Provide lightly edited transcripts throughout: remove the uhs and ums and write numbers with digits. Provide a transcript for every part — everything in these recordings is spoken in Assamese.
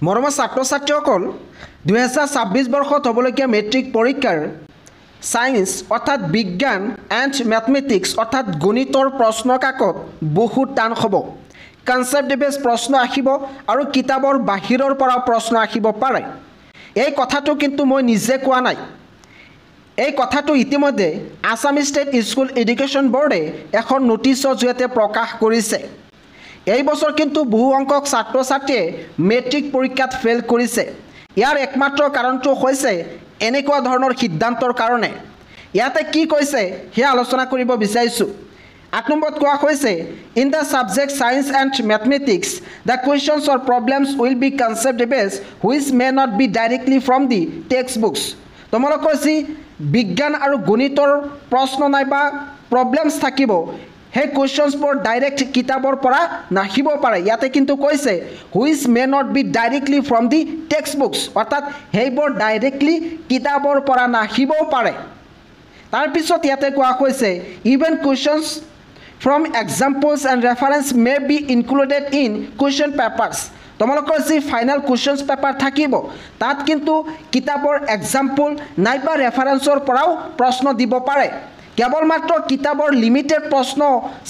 মৰমৰ ছাত্ৰ-ছাত্ৰীসকল 2026 বৰ্ষত হ'বলগীয়া মেট্ৰিক পৰীক্ষাৰ সায়েন্স অৰ্থাৎ বিজ্ঞান এণ্ড ম্যাথমেটিক্স অৰ্থাৎ গণিতৰ প্ৰশ্ন কাকত বহুত টান হ'ব কনসেপ্ট বেস প্ৰশ্ন আহিব আৰু কিতাপৰ বাহিৰৰ পৰা প্ৰশ্ন আহিব পাৰে এই কথাটো কিন্তু মই নিজে কোৱা নাই এই কথাটো ইতিমধ্যে আসাম ষ্টেট স্কুল এডুকেশ্যন বোৰ্ডে এখন নোটিছৰ জৰিয়তে প্ৰকাশ কৰিছে এই বছৰ কিন্তু বহু সংখ্যক ছাত্ৰ-ছাত্ৰীয়ে মেট্ৰিক পৰীক্ষাত ফেল কৰিছে ইয়াৰ একমাত্ৰ কাৰণটো হৈছে এনেকুৱা ধৰণৰ সিদ্ধান্তৰ কাৰণে ইয়াতে কি কৈছে হে আলোচনা কৰিব বিচাৰিছো 8 নম্বৰত কোৱা হৈছে in the subject science and mathematics the questions or problems will be concept based which may not be directly from the text books তোমালোকৰ যি বিজ্ঞান আৰু গণিতৰ প্ৰশ্ন নাইবা প্ৰবলেমছ থাকিব সেই কোৱেশ্চনছবোৰ ডাইৰেক্ট কিতাপৰ পৰা নাহিব পাৰে ইয়াতে কিন্তু কৈছে which may not be directly from the text books অৰ্থাৎ সেইবোৰ ডাইৰেক্টলি কিতাপৰ পৰা নাহিব পাৰে তাৰ পিছত ইয়াতে কোৱা হৈছে even questions from examples and reference may be included in question papers তোমালোকৰ যি ফাইনাল কুৱেশ্যনছ পেপাৰ থাকিব তাত কিন্তু কিতাপৰ এক্সাম্পল নাইবা ৰেফাৰেন্সৰ পৰাও প্ৰশ্ন দিব পাৰে কেৱল মাত্ৰ কিতাপৰ লিমিটেড প্ৰশ্ন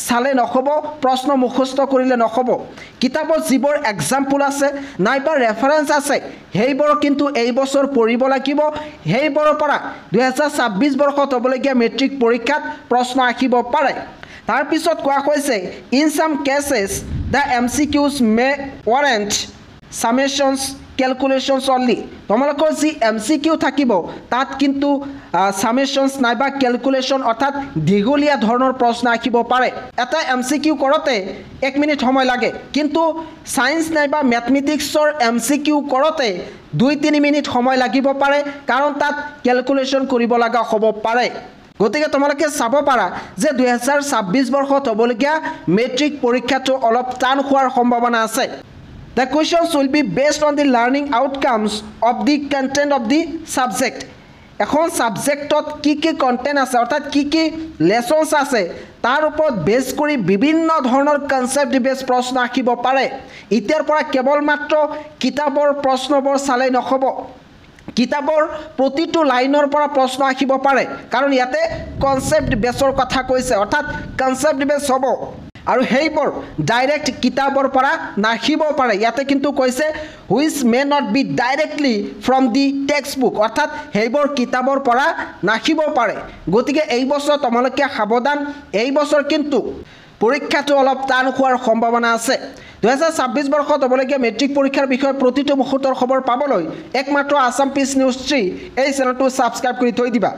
চালে নহব প্ৰশ্ন মুখস্থ কৰিলে নহব কিতাপৰ যিবোৰ এক্সাম্পল আছে নাইবা ৰেফাৰেন্স আছে সেইবোৰ কিন্তু এই বছৰ পঢ়িব লাগিব সেইবোৰৰ পৰা 2026 বৰ্ষত হ'বলগীয়া মেট্ৰিক পৰীক্ষাত প্ৰশ্ন আহিব পাৰে তাৰ পিছত কোৱা হৈছে in some cases the MCQs may warrant summations calculations only তোমালোকৰ যি এমসিকিউ থাকিব তাত কিন্তু সামেশনস নাইবা ক্যালকুলেশন অৰ্থাৎ দীঘলীয়া ধৰণৰ প্ৰশ্ন আহিব পাৰে এটা এমসিকিউ কৰোতে 1 মিনিট সময় লাগে কিন্তু সায়েন্স নাইবা ম্যাথমেটিক্সৰ এমসিকিউ কৰোতে 2-3 মিনিট সময় লাগিব পাৰে কাৰণ তাত ক্যালকুলেশন কৰিব লগা হ'ব পাৰে গতিকে তোমালোকে চাব পাৰা যে 2026 বৰ্ষত হ'বলগীয়া মেট্ৰিক পৰীক্ষাটো অলপ টান হোৱাৰ সম্ভাৱনা আছে The questions will be based on the learning outcomes of the content of the subject. এখন সাবজেক্টত কি কন্টেন্ট আছে অৰ্থাৎ কি লেসনস আছে তাৰ ওপৰত বেস কৰি বিভিন্ন ধৰণৰ কনসেপ্ট বেস প্ৰশ্ন আহিব পাৰে ইতিয়াৰ পৰা কেৱল মাত্ৰ কিতাপৰ প্ৰশ্নবোৰ চালে নহব কিতাপৰ প্ৰতিটো লাইনৰ পৰা প্ৰশ্ন আহিব পাৰে কাৰণ ইয়াতে কনসেপ্ট বেসৰ কথা কৈছে অৰ্থাৎ কনসেপ্ট বেস হ'ব আৰু সেইবোৰ ডাইৰেক্ট কিতাপৰ পৰা নাহিব পাৰে ইয়াতে কিন্তু কৈছে which may not be directly from the text book অৰ্থাৎ সেইবোৰ কিতাপৰ পৰা নাহিব পাৰে গতিকে এই বছৰ তোমালোকে সাৱধান এই বছৰ কিন্তু পৰীক্ষাটো অলপ টান হোৱাৰ সম্ভাৱনা আছে 2026 বৰ্ষত হ'বলগীয়া মেট্ৰিক পৰীক্ষাৰ বিষয়ে প্ৰতিটো মুহূৰ্তৰ খবৰ পাবলৈ একমাত্ৰ আসাম পিচ নিউজ 3 এই চেনেলটো সাবস্ক্ৰাইব কৰি থৈ দিবা